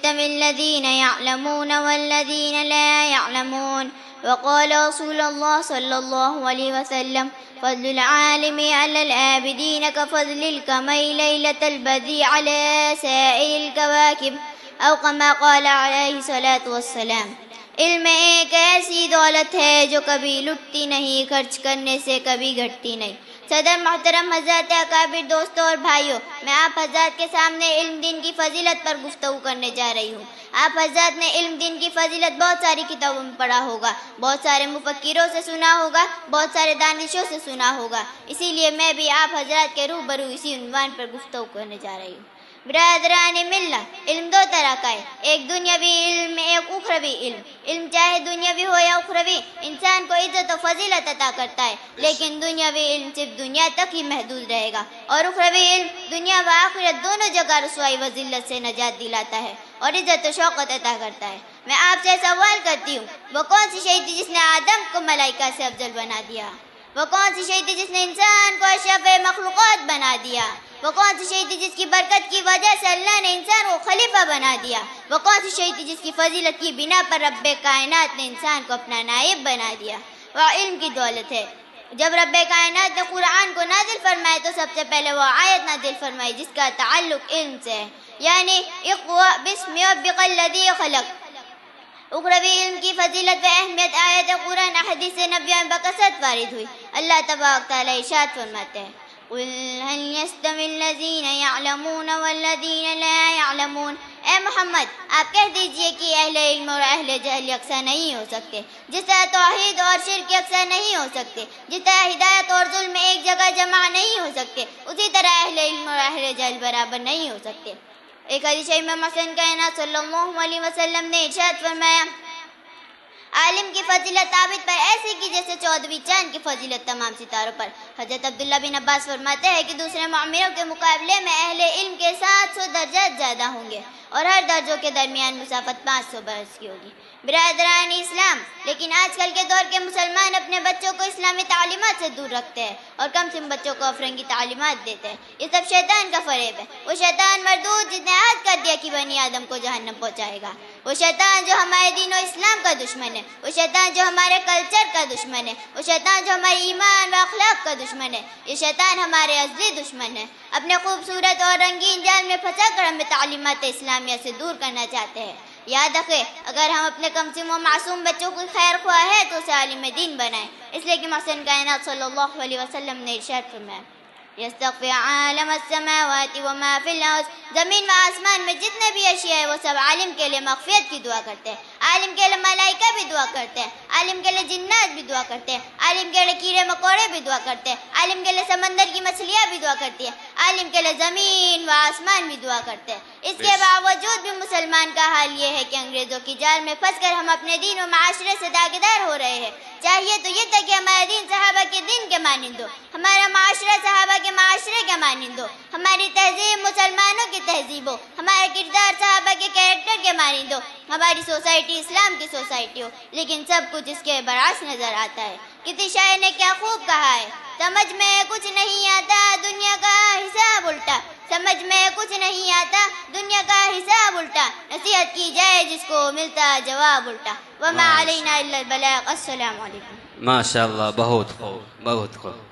يستوي الذين يعلمون والذين لا يعلمون. وقال رسول الله صلى الله عليه وسلم فضل العالم على العابدين كفضل القمر ليلة البدر على سائر الكواكب أو كما قال عليه الصلاة والسلام. علم ایک ایسی دولت ہے جو کبھی لٹتی نہیں، خرچ کرنے سے کبھی گھٹتی نہیں. صدر محترم، حضرات اکابر، دوستوں اور بھائیوں، میں آپ حضرات کے سامنے علم دین کی فضیلت پر گفتگو کرنے جا رہی ہوں. آپ حضرات نے علم دین کی فضیلت بہت ساری کتابوں میں پڑھا ہوگا، بہت سارے مفکروں سے سنا ہوگا، بہت سارے دانشوں سے سنا ہوگا. اسی لیے میں بھی آپ حضرات کے روبرو اسی عنوان پر گفتگو کرنے جا رہی ہوں. برادران ملت، علم دو طرح کا ہے، ایک دنیاوی علم، ایک اخروی علم. علم چاہے دنیاوی ہو یا اخروی انسان کو عزت و فضیلت عطا کرتا ہے، لیکن دنیاوی علم صرف دنیا تک ہی محدود رہے گا، اور اخروی علم دنیا و آخرت دونوں جگہ رسوائی و ذلت سے نجات دلاتا ہے اور عزت و شوقت عطا کرتا ہے. میں آپ سے سوال کرتی ہوں، وہ کون سی شے تھی جس نے آدم کو ملائکہ سے افضل بنا دیا؟ وہ کون سی شے تھی جس نے انسان کو اشرف مخلوقات بنا دیا؟ وہ کون سی شے تھی جس کی برکت کی وجہ سے اللہ نے انسان کو خلیفہ بنا دیا؟ وہ کون سی شے تھی جس کی فضیلت کی بنا پر رب کائنات نے انسان کو اپنا نائب بنا دیا؟ وہ علم کی دولت ہے. جب رب کائنات نے قرآن کو نازل فرمایا تو سب سے پہلے وہ آیت نازل فرمائی جس کا تعلق علم سے ہے، یعنی اقرأ باسم ربک الذی خلق. اخروی علم کی فضیلت و اہمیت آیت قرآن احادیث نبویہ میں بکثرت وارد ہوئی. اللہ تبارک تعالیٰ ارشاد فرماتے ہیں قُلْ هَلْ يَسْتَوِي الَّذِينَ يَعْلَمُونَ وَالَّذِينَ لَا يَعْلَمُونَ. اے محمد، آپ کہہ دیجئے کہ اہل علم اور اہل جہل یکساں نہیں ہو سکتے، جس طرح توحید اور شرک یکساں نہیں ہو سکتے، جس طرح ہدایت اور ظلم ایک جگہ جمع نہیں ہو سکتے، اسی طرح اہل علم اور اہل جہل برابر نہیں ہو سکتے. ایک حدیث شریف میں محسن کائنات صلی اللہ علیہ وسلم نے ارشاد فرمایا، عالم کی فضیلت عابد پر ایسی کی جیسے 14ویں چاند کی فضیلت تمام ستاروں پر. حضرت عبداللہ بن عباس فرماتے ہیں کہ دوسرے معمروں کے مقابلے میں اہل علم کے 700 درجات زیادہ ہوں گے اور ہر درجوں کے درمیان مسافت 500 برس کی ہوگی. برادران اسلام، لیکن آج کل کے دور کے مسلمان اپنے بچوں کو اسلامی تعلیمات سے دور رکھتے ہیں اور کم سن بچوں کو افرنگی تعلیمات دیتے ہیں. یہ سب شیطان کا فریب ہے. وہ شیطان مردود جس نے عہد کر دیا کہ بنی آدم کو جہنم پہنچائے گا، وہ شیطان جو ہمارے دین و اسلام کا دشمن ہے، وہ شیطان جو ہمارے کلچر کا دشمن ہے، وہ شیطان جو ہمارے ایمان و اخلاق کا دشمن ہے، یہ شیطان ہمارے ازلی دشمن ہے. اپنے خوبصورت اور رنگین جال میں پھنسا کر ہمیں تعلیمات اسلامیہ سے دور کرنا چاہتے ہیں. یاد رکھیں، اگر ہم اپنے کمسن و معصوم بچوں کو خیر خواہ ہے تو اسے عالم دین بنائیں، اس لیے کہ محسن کائنات صلی اللہ علیہ وسلم نے ارشاد فرمایا یستغفر عالم السماوات وما فی الارض. زمین و آسمان میں جتنے بھی اشیاء ہیں وہ سب عالم کے لیے مغفرت کی دعا کرتے ہیں. عالم کے لیے ملائکہ بھی دعا کرتے ہیں، عالم کے لیے جنات بھی دعا کرتے ہیں، عالم کے لیے کیڑے مکوڑے بھی دعا کرتے ہیں، عالم کے لیے سمندر کی مچھلیاں بھی دعا کرتی ہیں، عالم کے لیے زمین و آسمان بھی دعا کرتے ہیں. اس کے باوجود بھی مسلمان کا حال یہ ہے کہ انگریزوں کی جال میں پھنس کر ہم اپنے دین و معاشرے سے داغدار ہو رہے ہیں. چاہیے تو یہ تھا کہ ہمارا دین صحابہ کے دین کے مانند ہو، ہمارا معاشرہ صحابہ کے معاشرے کے مانند ہو، ہماری تہذیب مسلمانوں کی تہذیب ہو، ہمارا کردار صحابہ کے کیریکٹر کے مانند ہو، ہماری سوسائٹی اسلام کی سوسائٹی ہو. لیکن سب کچھ اس کے برعکس نظر آتا ہے. کسی شاعر نے کیا خوب کہا ہے، سمجھ میں کچھ نہیں آتا دنیا کا حساب الٹا، سمجھ میں کچھ نہیں آتا دنیا کا حساب الٹا، نصیحت کی جائے جس کو ملتا جواب الٹا. وما علینا الا البلاغ. السلام علیکم. ماشاء اللہ، بہت خوب، بہت خوب.